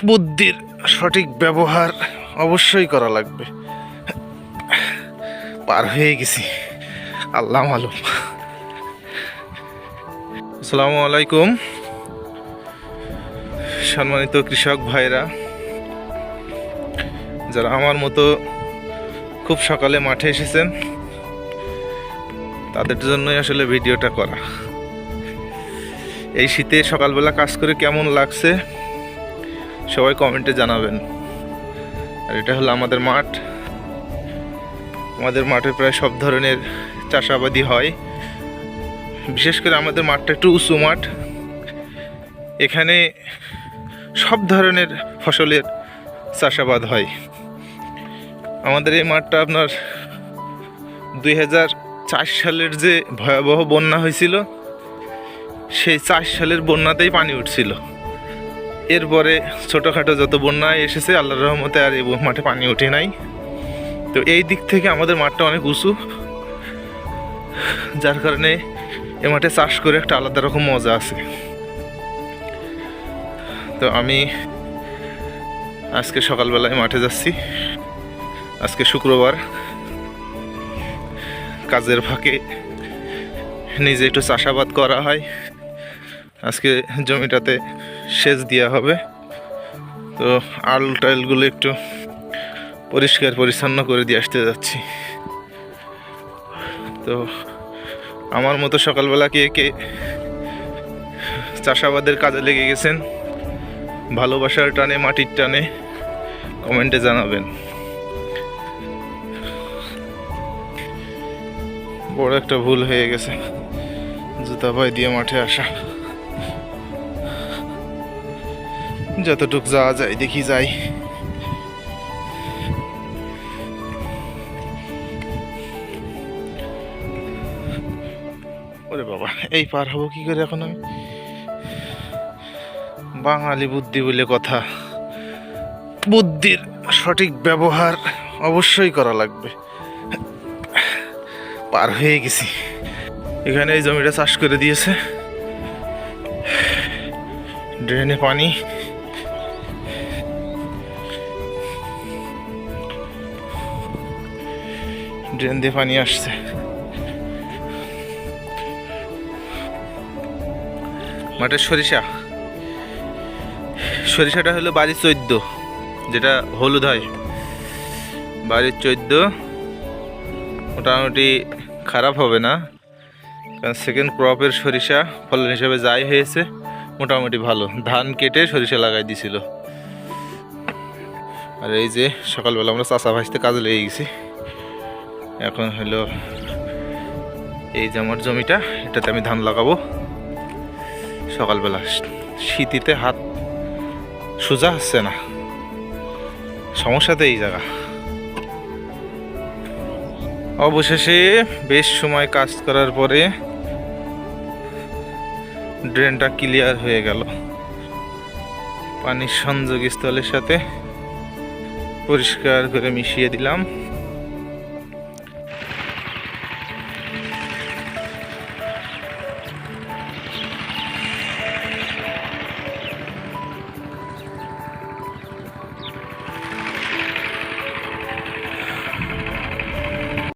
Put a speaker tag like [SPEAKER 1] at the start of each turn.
[SPEAKER 1] বুদ্ধির সঠিক ব্যবহার অবশ্যই করা লাগবে। পার হয়ে গেছি, আল্লাহ মালুম। আসসালামু আলাইকুম সম্মানিত কৃষক ভাইরা, যারা আমার মতো খুব সকালে মাঠে এসেছেন তাদের জন্যই আসলে ভিডিওটা করা। এই শীতে সকালবেলা কাজ করে কেমন লাগছে সবাই কমেন্টে জানাবেন। আর এটা হলো আমাদের মাঠ। আমাদের মাঠে প্রায় সব ধরনের চাষাবাদই হয়, বিশেষ করে আমাদের মাঠটা একটু উঁচু মাঠ। এখানে সব ধরনের ফসলের চাষাবাদ হয়। আমাদের এই মাঠটা আপনার 2004 সালের যে ভয়াবহ বন্যা হয়েছিল, সেই 4 সালের বন্যাতেই পানি উঠছিল। এরপরে ছোটোখাটো যত বন্যা এসেছে আল্লাহর রহমতে আর এই মাঠে পানি ওঠে নাই। তো এই দিক থেকে আমাদের মাঠটা অনেক উঁচু, যার কারণে এ মাঠে চাষ করে একটা আলাদা রকম মজা আছে। তো আমি আজকে সকালবেলায় মাঠে যাচ্ছি। আজকে শুক্রবার, কাজের ফাঁকে নিজে একটু চাষাবাদ করা হয়। আজকে জমিটাতে সেচ দেওয়া হবে, তো আল টাইলগুলো একটু পরিষ্কার পরিচ্ছন্ন করে দিয়ে আসতে যাচ্ছি। তো আমার মতো সকালবেলা কে কে চাষাবাদের কাজে লেগে গেছেন, ভালোবাসার টানে মাটির টানে, কমেন্টে জানাবেন। বড় একটা ভুল হয়ে গেছে জুতা পায়ে দিয়ে মাঠে আসা। যতটুক যাওয়া যায় দেখি যাই। ওরে বাবা, এই পার হবো কি করে এখন আমি? বাঙালি বুদ্ধি বলে কথা, বুদ্ধির সঠিক ব্যবহার অবশ্যই করা লাগবে। পার হয়ে গেছি। এখানে এই জমিটা চাষ করে দিয়েছে, ড্রেনে পানি, ড্রেন দিয়ে পানি আসছে। মাঠের সরিষাটা হলো বাড়ির 14, যেটা হলুদ হয়। বাড়ির 14 মোটামুটি খারাপ হবে না, কারণ সেকেন্ড ক্রপের সরিষা ফলন হিসাবে যাই হয়েছে মোটামুটি ভালো। ধান কেটে সরিষা লাগাই দিছিল। আর এই যে সকালবেলা আমরা চাষা ভাজতে কাজে লেগে গেছি। এখন হলো এই যে আমার জমিটা, এটাতে আমি ধান লাগাবো সকালবেলা। শীতিতে হাত সোজা হচ্ছে না, সমস্যাতে এই জায়গা। অবশেষে বেশ সময় কাজ করার পরে ড্রেনটা ক্লিয়ার হয়ে গেল। পানির সংযোগস্থলের সাথে পরিষ্কার করে মিশিয়ে দিলাম।